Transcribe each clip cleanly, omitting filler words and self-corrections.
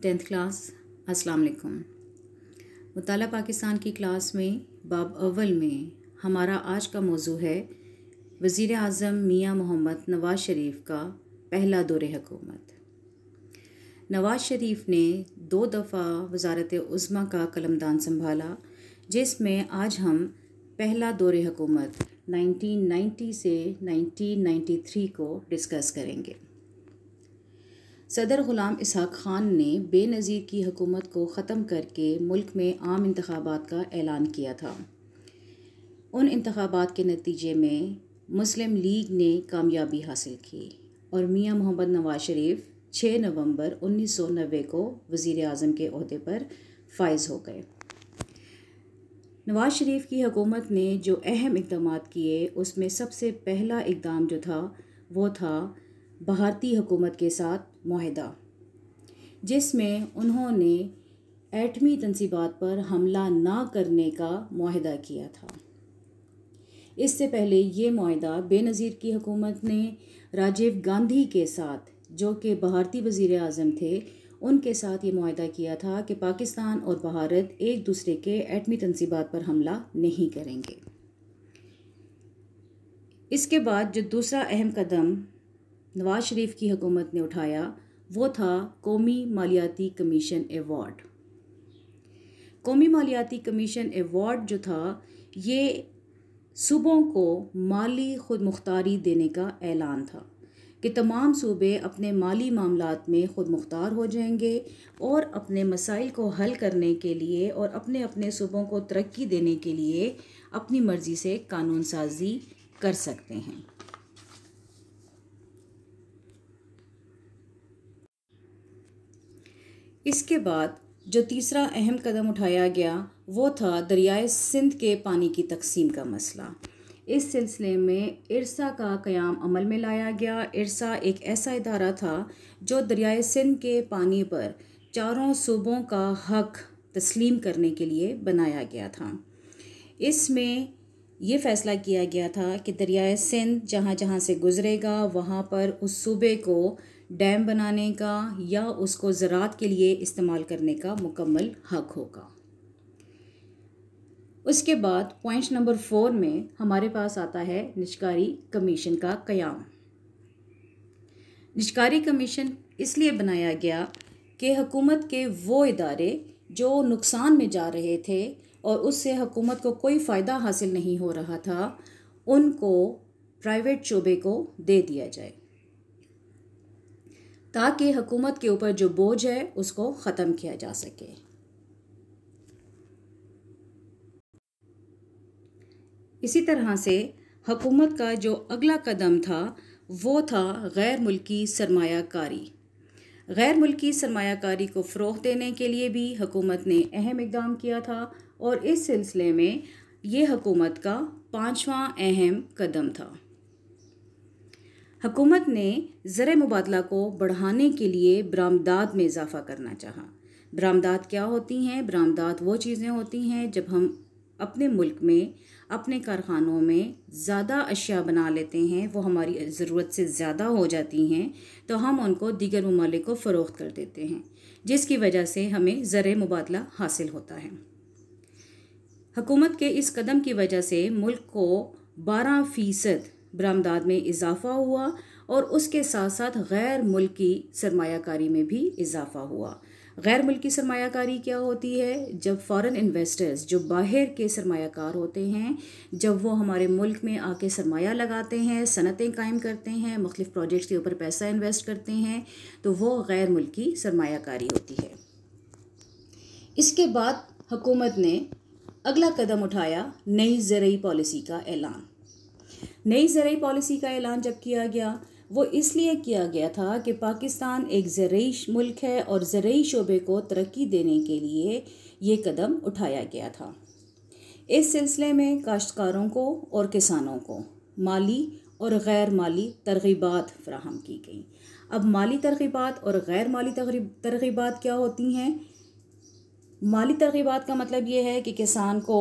10th class. अस्सलाम वालेकुम। मुताला पाकिस्तान की क्लास में बाब अव्वल में हमारा आज का मौजू है वज़ीर आज़म मियां मोहम्मद नवाज़ शरीफ का पहला दौरे हुकूमत। नवाज़ शरीफ ने 2 दफ़ा वज़ारत उज़्मा का कलमदान संभाला, जिसमें आज हम पहला दौरे हुकूमत 1990 से 1993 को डिस्कस करेंगे। सदर ग़ुलाम इसहाक़ ख़ान ने बेनज़ीर की हुकूमत को ख़त्म करके मुल्क में आम इंतख़ाबात का ऐलान किया था। उन इंतख़ाबात के नतीजे में मुस्लिम लीग ने कामयाबी हासिल की और मियां मोहम्मद नवाज़ शरीफ 6 नवंबर 1990 को वज़ीर आज़म के ओहदे पर फ़ाइज़ हो गए। नवाज़ शरीफ की हुकूमत ने जो अहम इक़दामात किए, उसमें सबसे पहला इक़दाम जो था वो था भारतीय हुकूमत के साथ मुआहदा, जिसमें उन्होंने एटमी तंसीबात पर हमला ना करने का मुआहदा किया था। इससे पहले ये मुआहदा बेनज़ीर की हुकूमत ने राजीव गांधी के साथ, जो कि भारतीय वज़ीर आज़म थे, उनके साथ ये मुआहदा किया था कि पाकिस्तान और भारत एक दूसरे के एटमी तंसीबात पर हमला नहीं करेंगे। इसके बाद जो दूसरा अहम कदम नवाज़ शरीफ की हुकूमत ने उठाया वो था कौमी मालियाती कमीशन अवार्ड। कौमी मालियाती कमीशन अवार्ड जो था, ये सूबों को माली खुद मुख्तारी देने का ऐलान था कि तमाम सूबे अपने माली मामलात में खुद मुख्तार हो जाएंगे और अपने मसाइल को हल करने के लिए और अपने अपने सूबों को तरक्की देने के लिए अपनी मर्ज़ी से कानून साजी कर सकते हैं। इसके बाद जो तीसरा अहम कदम उठाया गया वो था दरियाए सिंध के पानी की तकसीम का मसला। इस सिलसिले में इरसा का क़याम अमल में लाया गया। इरसा एक ऐसा इदारा था जो दरियाए सिंध के पानी पर चारों सूबों का हक तस्लीम करने के लिए बनाया गया था। इसमें ये फ़ैसला किया गया था कि दरियाए सिंध जहाँ जहाँ से गुज़रेगा वहाँ पर उस सूबे को डैम बनाने का या उसको ज़राअत के लिए इस्तेमाल करने का मुकम्मल हक होगा। उसके बाद पॉइंट नंबर 4 में हमारे पास आता है निजकारी कमीशन का क़याम। निजकारी कमीशन इसलिए बनाया गया कि हुकूमत के वो इदारे जो नुकसान में जा रहे थे और उससे हुकूमत को कोई फ़ायदा हासिल नहीं हो रहा था, उनको प्राइवेट शोबे को दे दिया जाए ताकि हुकूमत के ऊपर जो बोझ है उसको ख़त्म किया जा सके। इसी तरह से हुकूमत का जो अगला कदम था वो था गैर मुल्की सरमायाकारी। गैर मुल्की सरमायाकारी को फ़रोग़ देने के लिए भी हुकूमत ने अहम इक़दाम किया था और इस सिलसिले में ये हुकूमत का 5वां अहम कदम था। हुकूमत ने ज़र मुबादला को बढ़ाने के लिए बरामदात में इजाफ़ा करना चाहा। बरामदात क्या होती हैं? बरामदात वो चीज़ें होती हैं जब हम अपने मुल्क में अपने कारखानों में ज़्यादा अशिया बना लेते हैं, वो हमारी ज़रूरत से ज़्यादा हो जाती हैं, तो हम उनको दीगर ममालिक को फ़रोख्त कर देते हैं, जिसकी वजह से हमें ज़र मुबादला हासिल होता है। हुकूमत के इस कदम की वजह से मुल्क को 12% बरामदात में इजाफ़ा हुआ और उसके साथ साथ गैर मुल्की सरमायाकारी में भी इजाफ़ा हुआ। गैर मुल्की सरमायाकारी क्या होती है? जब फ़ॉरेन इन्वेस्टर्स, जो बाहर के सरमायाकार होते हैं, जब वो हमारे मुल्क में आके सरमाया लगाते हैं, सनतें कायम करते हैं, मुख्तलिफ़ प्रोजेक्ट्स के ऊपर पैसा इन्वेस्ट करते हैं, तो वो गैर मुल्की सरमायाकारी होती है। इसके बाद हुकूमत ने अगला कदम उठाया नई ज़रई पॉलिसी का ऐलान। नई ज़रई पॉलिसी का ऐलान जब किया गया, वो इसलिए किया गया था कि पाकिस्तान एक ज़रई मुल्क है और ज़रई शोबे को तरक्की देने के लिए ये कदम उठाया गया था। इस सिलसिले में काश्तकारों को और किसानों को माली और गैर माली तरग़ीबात फ़राहम की गई। अब माली तरग़ीबात और गैर माली तरग़ीबात क्या होती हैं? माली तरग़ीबात का मतलब ये है कि किसान को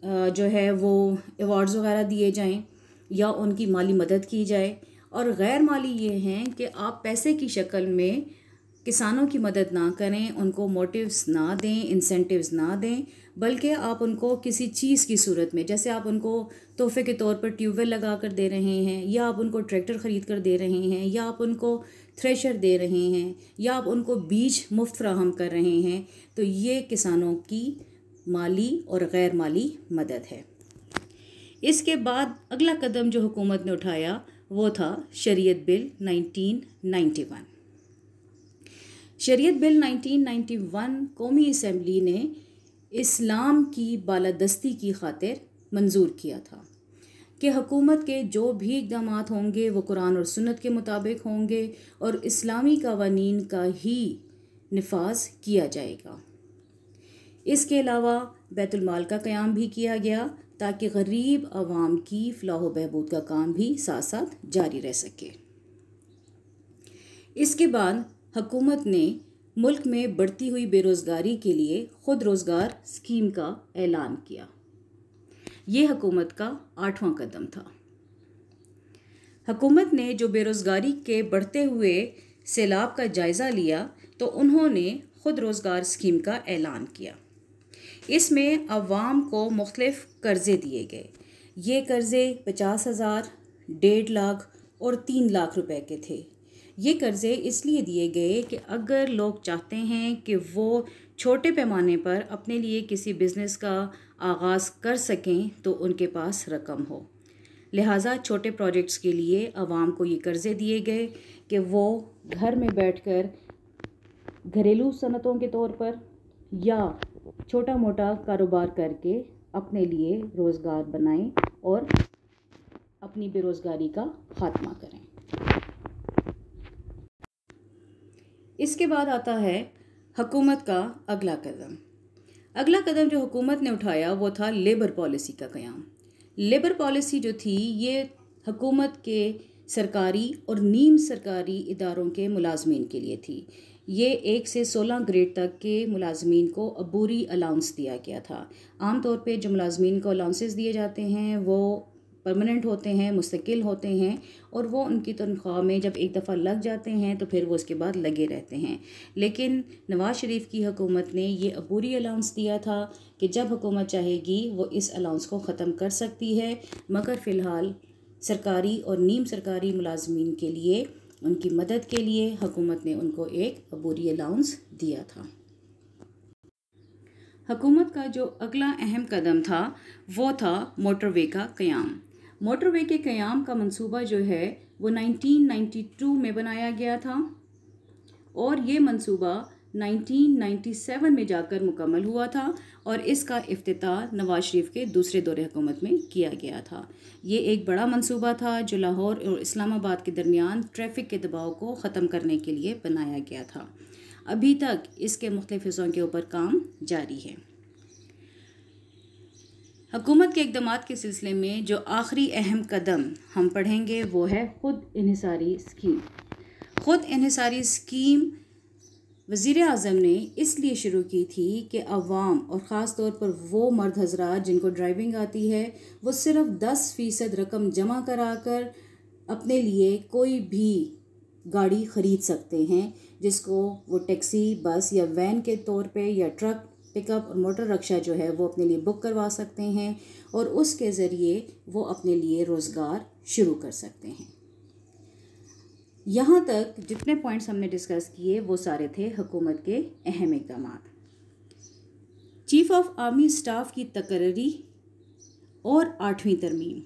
जो है वो अवार्ड्स वगैरह दिए जाएं या उनकी माली मदद की जाए, और गैर माली ये हैं कि आप पैसे की शक्ल में किसानों की मदद ना करें, उनको मोटिव्स ना दें, इंसेंटिव्स ना दें, बल्कि आप उनको किसी चीज़ की सूरत में, जैसे आप उनको तोहफे के तौर पर ट्यूबवेल लगा कर दे रहे हैं, या आप उनको ट्रैक्टर ख़रीद कर दे रहे हैं, या आप उनको थ्रेशर दे रहे हैं, या आप उनको बीज मुफ्त फराहम कर रहे हैं, तो ये किसानों की माली और गैर माली मदद है। इसके बाद अगला कदम जो हुकूमत ने उठाया वो था शरीयत बिल 1991। शरीयत बिल 1991 कौमी असम्बली ने इस्लाम की बालादस्ती की खातिर मंजूर किया था कि हुकूमत के जो भी इक़दाम होंगे वो कुरान और सुन्नत के मुताबिक होंगे और इस्लामी कवानीन का ही निफाज किया जाएगा। इसके अलावा बैतुल माल का क़याम भी किया गया ताकि गरीब आवाम की फलाह व बहबूद का काम भी साथ साथ जारी रह सके। इसके बाद हुकूमत ने मुल्क में बढ़ती हुई बेरोज़गारी के लिए ख़ुद रोज़गार स्कीम का ऐलान किया। ये हुकूमत का 8वां कदम था। हुकूमत ने जो बेरोज़गारी के बढ़ते हुए सैलाब का जायज़ा लिया तो उन्होंने ख़ुद रोज़गार स्कीम का ऐलान किया। इसमें अवाम को मुख्तलिफ़ कर्ज़े दिए गए। ये कर्ज़े 50,000, 1.5 लाख और 3 लाख रुपए के थे। ये कर्ज़े इसलिए दिए गए कि अगर लोग चाहते हैं कि वो छोटे पैमाने पर अपने लिए किसी बिज़नेस का आगाज़ कर सकें तो उनके पास रकम हो। लिहाजा छोटे प्रोजेक्ट्स के लिए आवाम को ये कर्ज़े दिए गए कि वो घर में बैठकर घरेलू सनतों के तौर पर या छोटा मोटा कारोबार करके अपने लिए रोज़गार बनाएं और अपनी बेरोज़गारी का ख़ात्मा करें। इसके बाद आता है हुकूमत का अगला कदम। अगला कदम जो हुकूमत ने उठाया वो था लेबर पॉलिसी का क़याम। लेबर पॉलिसी जो थी ये हुकूमत के सरकारी और नीम सरकारी इदारों के मुलाजमीन के लिए थी। ये 1 से 16 ग्रेड तक के मुलाजमीन को अबूरी अलाउंस दिया गया था। आम तौर पे जो मुलाजमीन को अलाउंसेस दिए जाते हैं वो परमानेंट होते हैं, मुस्तकिल होते हैं और वो उनकी तनख्वाह में जब एक दफ़ा लग जाते हैं तो फिर वो उसके बाद लगे रहते हैं। लेकिन नवाज़ शरीफ की हुकूमत ने ये अबूरी अलाउंस दिया था कि जब हुकूमत चाहेगी वो इस अलाउंस को ख़त्म कर सकती है, मगर फ़िलहाल सरकारी और नीम सरकारी मुलाजमीन के लिए उनकी मदद के लिए हुकूमत ने उनको एक अबूरी अलाउंस दिया था। हुकूमत का जो अगला अहम कदम था वो था मोटरवे का क़याम। मोटरवे के क़याम का मंसूबा जो है वो 1992 में बनाया गया था और ये मंसूबा 1997 में जाकर मुकम्मल हुआ था और इसका इफ्तिताह नवाज़ शरीफ के दूसरे दौरे हुकूमत में किया गया था। ये एक बड़ा मंसूबा था जो लाहौर और इस्लामाबाद के दरमियान ट्रैफ़िक के दबाव को ख़त्म करने के लिए बनाया गया था। अभी तक इसके मुख्तलिफ़ हिस्सों के ऊपर काम जारी है। हुकूमत के इक़दामात के सिलसिले में जो आखिरी अहम कदम हम पढ़ेंगे वो है ख़ुद इन्हिसारी स्कीम। ख़ुद इन्हिसारी स्कीम वज़ीर आज़म ने इसलिए शुरू की थी कि अवाम और ख़ास तौर पर वो मर्द हज़रात जिनको ड्राइविंग आती है वो सिर्फ़ 10% रकम जमा करा कर अपने लिए कोई भी गाड़ी ख़रीद सकते हैं, जिसको वो टैक्सी, बस या वैन के तौर पे या ट्रक, पिकअप और मोटर रिक्शा जो है वो अपने लिए बुक करवा सकते हैं और उसके ज़रिए वो अपने लिए रोज़गार शुरू कर सकते हैं। यहाँ तक जितने पॉइंट्स हमने डिस्कस किए वो सारे थे हुकूमत के अहम इक़दामात। चीफ़ ऑफ आर्मी स्टाफ की तकर्री और 8वीं तरमीम,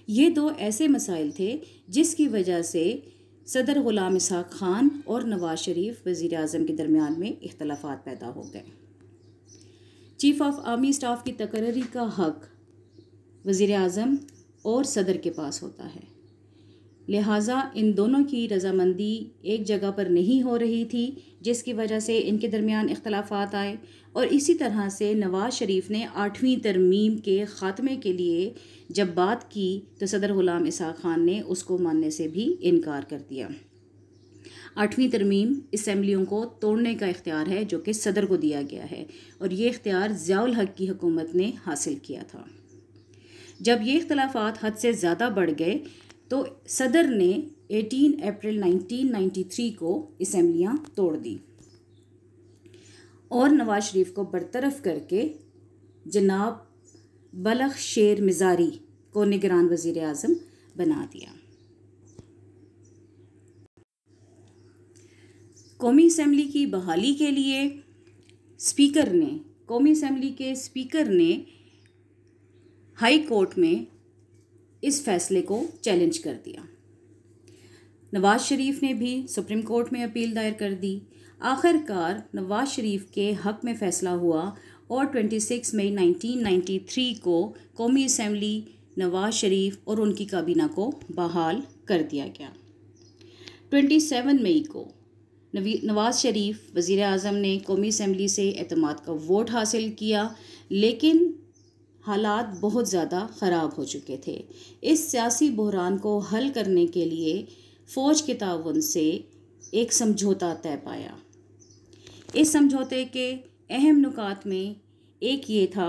ये 2 ऐसे मसाइल थे जिसकी वजह से सदर ग़ुलाम इसहाक़ ख़ान और नवाज़ शरीफ वज़ीर आज़म के दरमियान में इख्तलाफात पैदा हो गए। चीफ़ ऑफ आर्मी स्टाफ की तकर्री का हक़ वज़ीर आज़म और सदर के पास होता है, लिहाजा इन दोनों की रज़ामंदी एक जगह पर नहीं हो रही थी जिसकी वजह से इनके दरमियान इख्तलाफात आए और इसी तरह से नवाज़ शरीफ ने 8वीं तरमीम के ख़ात्मे के लिए जब बात की तो सदर ग़ुलाम इसहाक़ ख़ान ने उसको मानने से भी इनकार कर दिया। 8वीं तरमीम असम्बलियों को तोड़ने का इख्तियार है जो कि सदर को दिया गया है और ये इख्तियार ज़ियाउल हक़ की हुकूमत ने हासिल किया था। जब ये इख्तलाफात हद से ज़्यादा बढ़ गए तो सदर ने 18 अप्रैल 1993 को असम्बलियाँ तोड़ दी और नवाज शरीफ को बरतरफ करके जनाब बलख शेर मिज़ारी को निगरान वज़ीर आज़म बना दिया। कौमी असम्बली की बहाली के लिए कौमी असम्बली के स्पीकर ने हाई कोर्ट में इस फैसले को चैलेंज कर दिया। नवाज शरीफ ने भी सुप्रीम कोर्ट में अपील दायर कर दी। आखिरकार नवाज शरीफ के हक़ में फ़ैसला हुआ और 26 मई 1993 को कौमी असम्बली नवाज शरीफ और उनकी काबीना को बहाल कर दिया गया। 27 मई को नवाज शरीफ वज़ीर आज़म ने कौमी असम्बली से एतमाद का वोट हासिल किया, लेकिन हालात बहुत ज़्यादा ख़राब हो चुके थे। इस सियासी बहरान को हल करने के लिए फ़ौज के ताउन से एक समझौता तय पाया। इस समझौते के अहम नुकात में एक ये था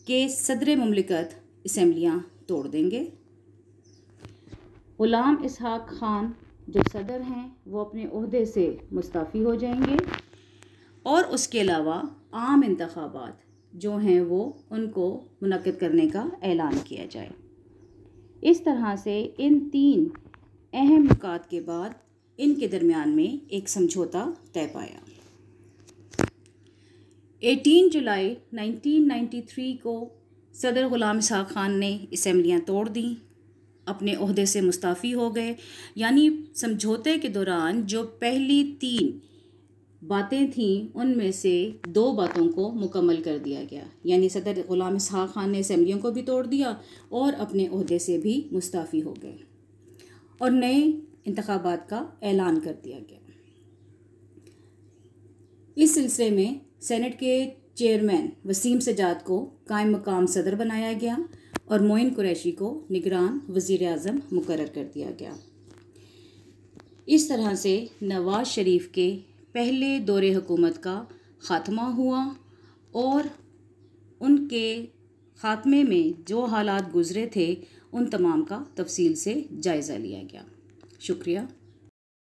कि सदर मुमलिकत असम्बलियाँ तोड़ देंगे। ग़ुलाम इसहाक़ खान जो सदर हैं वो अपने ओहदे से मुस्ताफ़ी हो जाएंगे और उसके अलावा आम इंतखाबात जो हैं वो उनको मुनक़्क़िद करने का ऐलान किया जाए। इस तरह से इन 3 अहम नुकात के बाद इनके दरमियान में एक समझौता तय पाया। 18 जुलाई 1993 को सदर ग़ुलाम इसहाक़ खान ने असम्बलियाँ तोड़ दी, अपने ओहदे से मुस्ताफ़ी हो गए। यानी समझौते के दौरान जो पहली 3 बातें थीं उनमें से 2 बातों को मुकम्मल कर दिया गया। यानी सदर ग़ुलाम इसहाक़ खान ने असम्बलियों को भी तोड़ दिया और अपने ओहदे से भी मुस्ताफ़ी हो गए और नए इंतखाबात का ऐलान कर दिया गया। इस सिलसिले में सेनेट के चेयरमैन वसीम सजाद को कायम मकाम सदर बनाया गया और मोइन कुरैशी को निगरान वज़ीर आज़म मुकर्रर कर दिया गया। इस तरह से नवाज शरीफ के पहले दौरे हुकूमत का ख़ात्मा हुआ और उनके ख़ात्मे में जो हालात गुज़रे थे उन तमाम का तफसील से जायज़ा लिया गया। शुक्रिया।